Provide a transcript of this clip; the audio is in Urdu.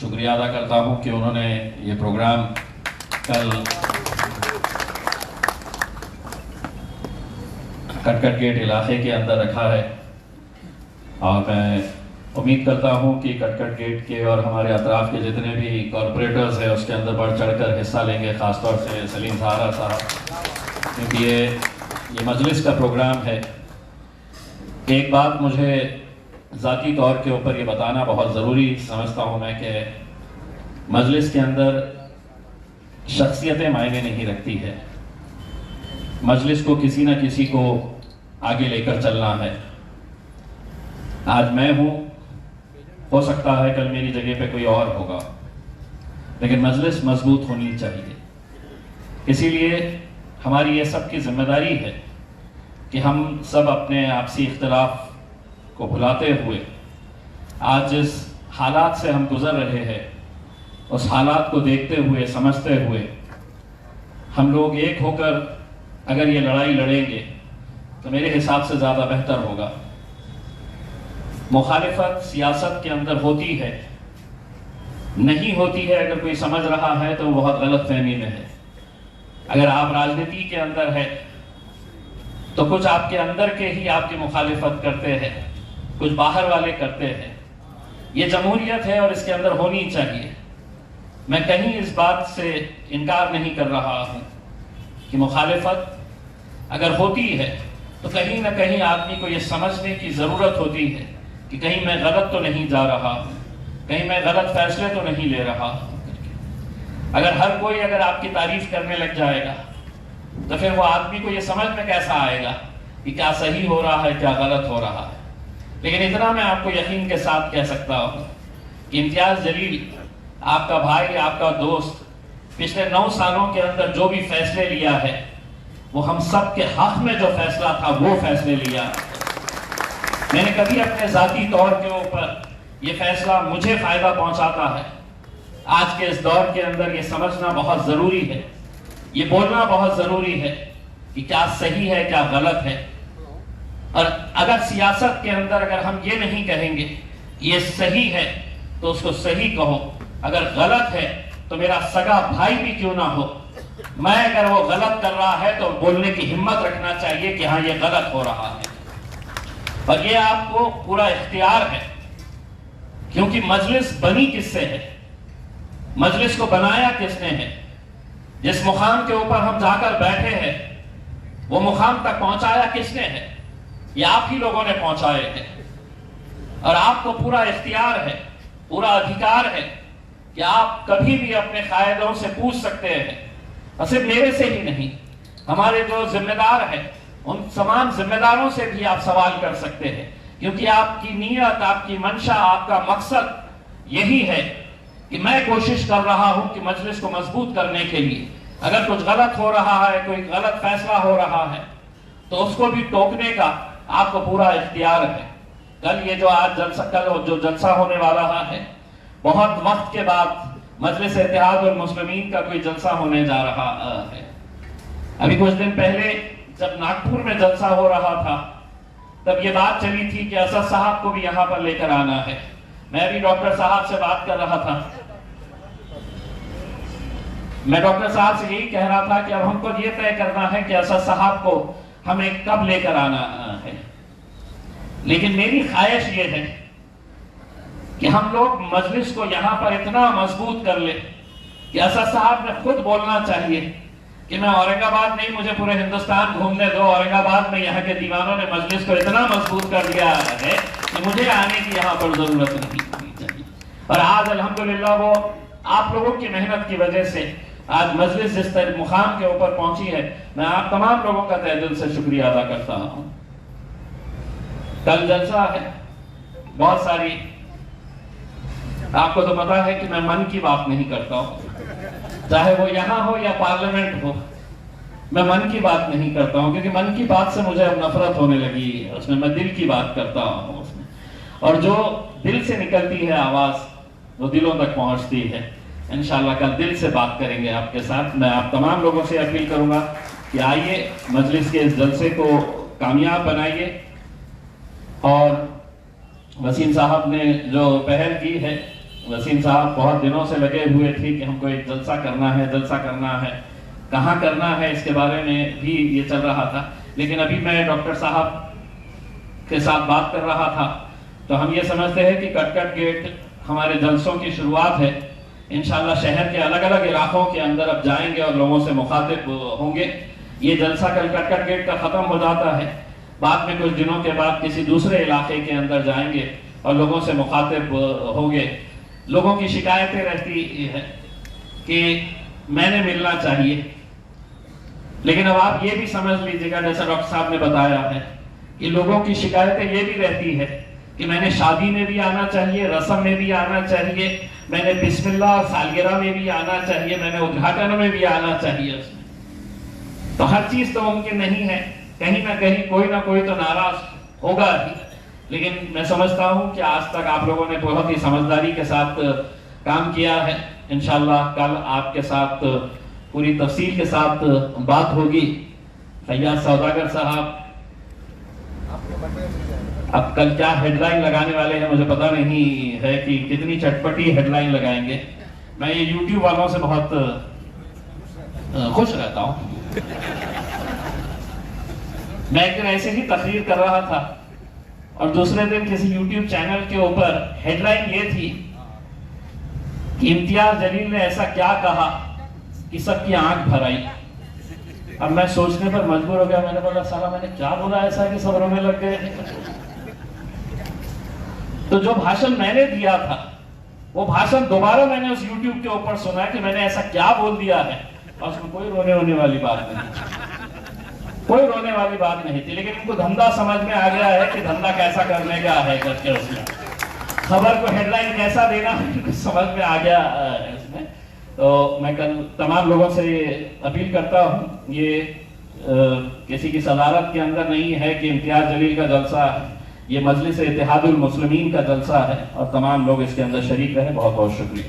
شکریہ ادا کرتا ہوں کہ انہوں نے یہ پروگرام کل کٹ کٹ گیٹ علاقے کے اندر رکھا ہے، اور میں امید کرتا ہوں کہ کٹ کٹ گیٹ کے اور ہمارے اطراف کے جتنے بھی کارپوریٹرز ہیں اس کے اندر بڑھ چڑھ کر حصہ لیں گے، خاص طور سے سلیم سہارا صاحب، کیونکہ یہ مجلس کا پروگرام ہے۔ ایک بات مجھے ذاتی طور کے اوپر یہ بتانا بہت ضروری سمجھتا ہوں میں کہ مجلس کے اندر شخصیتیں معنی نہیں رکھتی ہے، مجلس کو کسی نہ کسی کو آگے لے کر چلنا ہے۔ آج میں ہوں، ہو سکتا ہے کل میری جگہ پہ کوئی اور ہوگا، لیکن مجلس مضبوط ہونی چاہیے۔ اسی لیے ہماری یہ سب کی ذمہ داری ہے کہ ہم سب اپنے آپسی اختلاف کو بھلاتے ہوئے آج جس حالات سے ہم گزر رہے ہیں اس حالات کو دیکھتے ہوئے سمجھتے ہوئے ہم لوگ ایک ہو کر اگر یہ لڑائی لڑیں گے تو میرے حساب سے زیادہ بہتر ہوگا۔ مخالفت سیاست کے اندر ہوتی ہے، نہیں ہوتی ہے اگر کوئی سمجھ رہا ہے تو وہ بہت غلط فہمی میں ہے۔ اگر آپ راجنیتی کے اندر ہے تو کچھ آپ کے اندر کے ہی آپ کی مخالفت کرتے ہیں، کچھ باہر والے کرتے ہیں۔ یہ جمہوریت ہے اور اس کے اندر ہونی چاہیے۔ میں کہیں اس بات سے انکار نہیں کر رہا ہوں کہ مخالفت اگر ہوتی ہے تو کہیں نہ کہیں آدمی کو یہ سمجھنے کی ضرورت ہوتی ہے کہ کہیں میں غلط تو نہیں جا رہا ہوں، کہیں میں غلط فیصلے تو نہیں لے رہا ہوں۔ اگر ہر کوئی اگر آپ کی تعریف کرنے لگ جائے گا تو پھر وہ آدمی کو یہ سمجھ میں کیسا آئے گا کہ کیا صحیح ہو رہا ہے، کیا غلط ہو رہا ہے۔ لیکن اتنا میں آپ کو یقین کے ساتھ کہہ سکتا ہوں کہ امتیاز جلیل آپ کا بھائی، آپ کا دوست، پچھلے 9 سالوں کے اندر جو بھی فیصلے لیا ہے وہ ہم سب کے حق میں جو فیصلہ تھا وہ فیصلے لیا۔ میں نے کبھی اپنے ذاتی طور کے اوپر یہ فیصلہ مجھے فائدہ پہنچاتا ہے۔ آج کے اس دور کے اندر یہ سمجھنا بہت ضروری ہے، یہ بولنا بہت ضروری ہے کہ کیا صحیح ہے، کیا غلط ہے۔ اور اگر سیاست کے اندر اگر ہم یہ نہیں کہیں گے یہ صحیح ہے تو اس کو صحیح کہو، اگر غلط ہے تو میرا سگا بھائی بھی کیوں نہ ہو، میں اگر وہ غلط کر رہا ہے تو بولنے کی ہمت رکھنا چاہیے کہ ہاں یہ غلط ہو رہا ہے۔ اور یہ آپ کو پورا اختیار ہے، کیونکہ مجلس بنی کس سے ہے، مجلس کو بنایا کس نے ہے، جس مقام کے اوپر ہم جا کر بیٹھے ہیں وہ مقام تک پہنچایا کس نے ہے، یہ آپ ہی لوگوں نے پہنچائے ہیں۔ اور آپ کو پورا اختیار ہے، پورا ادھیکار ہے کہ آپ کبھی بھی اپنے قائدوں سے پوچھ سکتے ہیں، اور صرف میرے سے ہی نہیں، ہمارے جو ذمہ دار ہیں ان تمام ذمہ داروں سے بھی آپ سوال کر سکتے ہیں، کیونکہ آپ کی نیت، آپ کی منشا، آپ کا مقصد یہی ہے کہ میں کوشش کر رہا ہوں کہ مجلس کو مضبوط کرنے کے لیے اگر کچھ غلط ہو رہا ہے، کوئی غلط فیصلہ ہو رہا ہے تو اس کو بھی ٹوکنے کا آپ کو پورا اختیار ہے۔ کل یہ جو آج جلسہ، کل جو جلسہ ہونے والا ہے، بہت وقت کے بعد مجلس اتحاد المسلمین کا کوئی جلسہ ہونے جا رہا ہے۔ ابھی کچھ دن پہلے جب ناگپور میں جلسہ ہو رہا تھا تب یہ بات چلی تھی کہ اسد صاحب کو بھی یہاں پر لے کر آنا ہے۔ میں بھی ڈاکٹر صاحب سے بات کر رہا تھا، میں ڈاکٹر صاحب سے یہی کہہ رہا تھا کہ اب ہم کو یہ طے کرنا ہے کہ اسد صاحب کو ہمیں کب لے کر آنا ہے۔ لیکن میری خواہش یہ ہے کہ ہم لوگ مجلس کو یہاں پر اتنا مضبوط کر لیں کہ اسد صاحب نے خود بولنا چاہیے کہ میں اورنگ آباد نہیں، مجھے پورے ہندوستان گھومنے دو، اورنگ آباد میں یہاں کے دیوانوں نے مجلس کو اتنا مضبوط کر دیا ہے کہ مجھے آنے کی یہاں پر ضرورت نہیں ہونی چاہیے۔ اور آج الحمدللہ وہ آپ لوگوں کی محنت کی وجہ سے آج مجلس جس مقام کے اوپر پہنچی ہے، میں آپ تمام لوگوں کا تہ دل سے شکریہ ادا کرتا ہوں۔ کل جلسہ ہے، بہت ساری، آپ کو تو پتا ہے کہ میں من کی بات نہیں کرتا ہوں، چاہے وہ یہاں ہو یا پارلیمنٹ ہو، میں من کی بات نہیں کرتا ہوں، کیونکہ من کی بات سے مجھے اب نفرت ہونے لگی ہے۔ اس میں میں دل کی بات کرتا ہوں اس میں، اور جو دل سے نکلتی ہے آواز وہ دلوں تک پہنچتی ہے۔ انشاءاللہ کل دل سے بات کریں گے آپ کے ساتھ۔ میں آپ تمام لوگوں سے اپیل کروں گا کہ آئیے مجلس کے اس جلسے کو کامیاب بنائیے، اور وسیم صاحب نے جو پہل کی ہے وسیم صاحب بہت دنوں سے لگے ہوئے تھے کہ ہم کو ایک جلسہ کرنا ہے، جلسہ کرنا ہے، کہاں کرنا ہے اس کے بارے میں بھی یہ چل رہا تھا. لیکن ابھی میں ڈاکٹر صاحب کے ساتھ بات کر رہا تھا تو ہم یہ سمجھتے ہیں کہ کٹ کٹ گیٹ ہمارے جلسوں کی شروعات ہے. انشاءاللہ شہر کے الگ الگ علاقوں کے اندر اب جائیں گے اور لوگوں سے مخاطب ہوں گے. یہ جلسہ کل کٹ کٹ گیٹ کا ختم ہو جاتا ہے، بعد میں کچھ دنوں کے بعد کسی دوسرے علاقے کے اندر جائیں گے اور لوگوں سے مخاطب ہوں گے. لوگوں کی شکایتیں رہتی ہیں کہ میں نے ملنا چاہیے، لیکن اب آپ یہ بھی سمجھ لیجیے گا جیسا ڈاکٹر صاحب نے بتایا ہے کہ لوگوں کی شکایتیں یہ بھی رہتی ہے کہ میں نے شادی میں بھی آنا چاہیے، رسم میں بھی آنا چاہیے، میں نے بسم اللہ اور سالگرہ میں بھی آنا چاہیے، میں نے ادھاٹن میں بھی آنا چاہیے. اس میں تو ہر چیز تو ممکن نہیں ہے، کہیں نہ کہیں کوئی نہ کوئی تو ناراض ہوگا ہی. لیکن میں سمجھتا ہوں کہ آج تک آپ لوگوں نے بہت ہی سمجھداری کے ساتھ کام کیا ہے. انشاءاللہ کل آپ کے ساتھ پوری تفصیل کے ساتھ بات ہوگی. فیاض سوداگر صاحب اب کل کیا ہیڈ لائن لگانے والے ہیں مجھے پتا نہیں ہے کہ کتنی چٹپٹی ہیڈ لائن لگائیں گے. میں یہ یوٹیوب والوں سے بہت خوش رہتا ہوں. میں ایک دن ایسے ہی تقریر کر رہا تھا اور دوسرے دن کسی یوٹیوب چینل کے اوپر ہیڈ لائن یہ تھی کہ امتیاز جلیل نے ایسا کیا کہا کہ سب کی آنکھ بھر آئی. اب میں سوچنے پر مجبور ہو گیا، میں نے بولا سالہ میں نے کیا بولا ایسا کہ سب رونے لگ گئے. تو جو بھاشن میں نے دیا تھا وہ بھاشن دوبارہ میں نے اس یوٹیوب کے اوپر سنا کہ میں نے ایسا کیا بول دیا ہے، اور اس میں کوئی رونے ہونے والی بات نہیں، کوئی رونے والی بات نہیں تھی. لیکن ان کو دھندا سمجھ میں آ گیا ہے کہ دھندا کیسا کرنے کا ہے کر کے اس میں خبر کو ہیڈ لائن کیسا دینا سمجھ میں آ گیا اس میں. تو میں کل تمام لوگوں سے اپیل کرتا ہوں، یہ کسی کی صدارت کے اندر نہیں ہے کہ امتیاز جلیل کا جلسہ ہے، یہ مجلس اتحاد المسلمین کا جلسہ ہے اور تمام لوگ اس کے اندر شریک رہے. بہت بہت شکریہ.